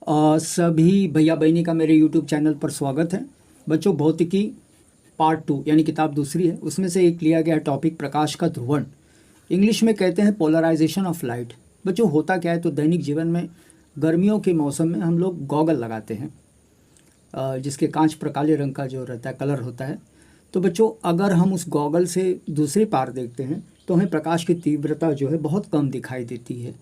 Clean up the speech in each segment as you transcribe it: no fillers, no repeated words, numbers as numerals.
सभी भैया बहनी का मेरे YouTube चैनल पर स्वागत है। बच्चों, भौतिकी पार्ट 2 यानी किताब दूसरी है, उसमें से एक लिया गया टॉपिक प्रकाश का ध्रुवण। इंग्लिश में कहते हैं पोलराइजेशन ऑफ लाइट। बच्चों, होता क्या है, तो दैनिक जीवन में गर्मियों के मौसम में हम लोग गॉगल लगाते हैं, जिसके कांच पर काले रंग का जो रहता है कलर होता है। तो बच्चों, अगर हम उस गॉगल से दूसरे पार देखते हैं तो हमें प्रकाश की तीव्रता जो है बहुत कम दिखाई देती है।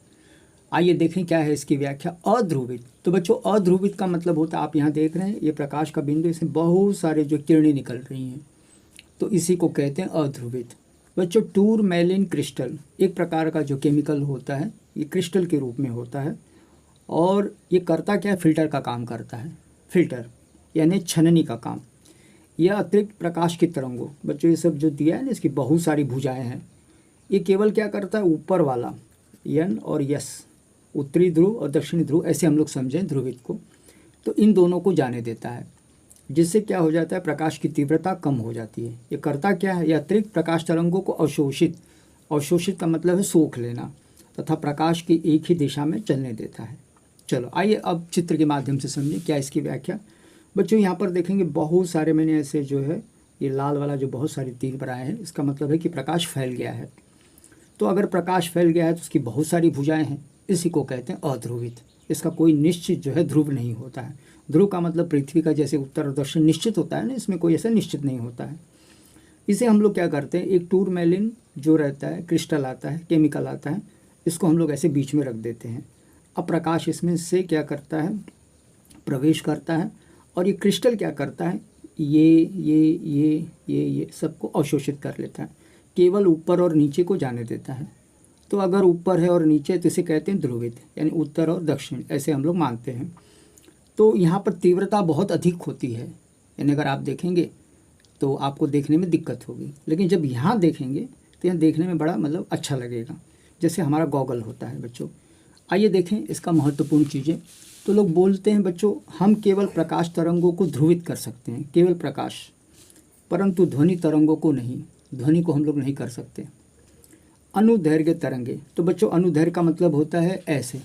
आइए देखें क्या है इसकी व्याख्या। अध्रुवित। तो बच्चों, अध्रुवित का मतलब होता है, आप यहाँ देख रहे हैं ये प्रकाश का बिंदु, इसमें बहुत सारे जो किरणें निकल रही हैं, तो इसी को कहते हैं अध्रुवित। बच्चों, टूरमैलिन क्रिस्टल एक प्रकार का जो केमिकल होता है, ये क्रिस्टल के रूप में होता है और ये करता क्या है, फिल्टर का काम करता है। फिल्टर यानी छननी का काम। यह अतिरिक्त प्रकाश की तरंगों, बच्चों ये सब जो दिया है ना, इसकी बहुत सारी भुजाएं हैं। ये केवल क्या करता है, ऊपर वाला यन और यस, उत्तरी ध्रुव और दक्षिणी ध्रुव, ऐसे हम लोग समझें ध्रुवित को, तो इन दोनों को जाने देता है, जिससे क्या हो जाता है, प्रकाश की तीव्रता कम हो जाती है। ये करता क्या है, यह अतिरिक्त प्रकाश तरंगों को अवशोषित का मतलब है सोख लेना, तथा प्रकाश की एक ही दिशा में चलने देता है। चलो आइए अब चित्र के माध्यम से समझें क्या इसकी व्याख्या। बच्चों, यहाँ पर देखेंगे बहुत सारे मैंने ऐसे जो है ये लाल वाला जो बहुत सारे तीर बनाए हैं, इसका मतलब है कि प्रकाश फैल गया है। तो अगर प्रकाश फैल गया है तो उसकी बहुत सारी भुजाएं हैं, इसी को कहते हैं अध्रुवित। इसका कोई निश्चित जो है ध्रुव नहीं होता है। ध्रुव का मतलब पृथ्वी का जैसे उत्तर और दक्षिण निश्चित होता है ना, इसमें कोई ऐसा निश्चित नहीं होता है। इसे हम लोग क्या करते हैं, एक टूरमैलिन जो रहता है, क्रिस्टल आता है, केमिकल आता है, इसको हम लोग ऐसे बीच में रख देते हैं। अब प्रकाश इसमें से क्या करता है, प्रवेश करता है, और ये क्रिस्टल क्या करता है, ये सबको अवशोषित कर लेता है, केवल ऊपर और नीचे को जाने देता है। तो अगर ऊपर है और नीचे तो इसे कहते हैं ध्रुवित, यानी उत्तर और दक्षिण, ऐसे हम लोग मानते हैं। तो यहाँ पर तीव्रता बहुत अधिक होती है, यानी अगर आप देखेंगे तो आपको देखने में दिक्कत होगी, लेकिन जब यहाँ देखेंगे तो यहाँ देखने में बड़ा मतलब अच्छा लगेगा, जैसे हमारा गॉगल होता है। बच्चों आइए देखें इसका महत्वपूर्ण चीज़ें। तो लोग बोलते हैं बच्चों, हम केवल प्रकाश तरंगों को ध्रुवित कर सकते हैं, केवल प्रकाश, परंतु ध्वनि तरंगों को नहीं, ध्वनि को हम लोग नहीं कर सकते। अनुदैर्घ्य तरंगे, तो बच्चों अनुदैर्घ्य का मतलब होता है ऐसे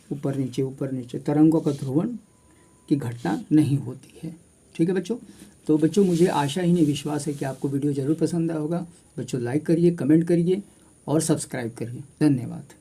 ऊपर नीचे, तरंगों का ध्रुवण की घटना नहीं होती है। ठीक है बच्चों। तो बच्चों, मुझे आशा ही नहीं विश्वास है कि आपको वीडियो ज़रूर पसंद आया होगा। बच्चों लाइक करिए, कमेंट करिए और सब्सक्राइब करिए। धन्यवाद।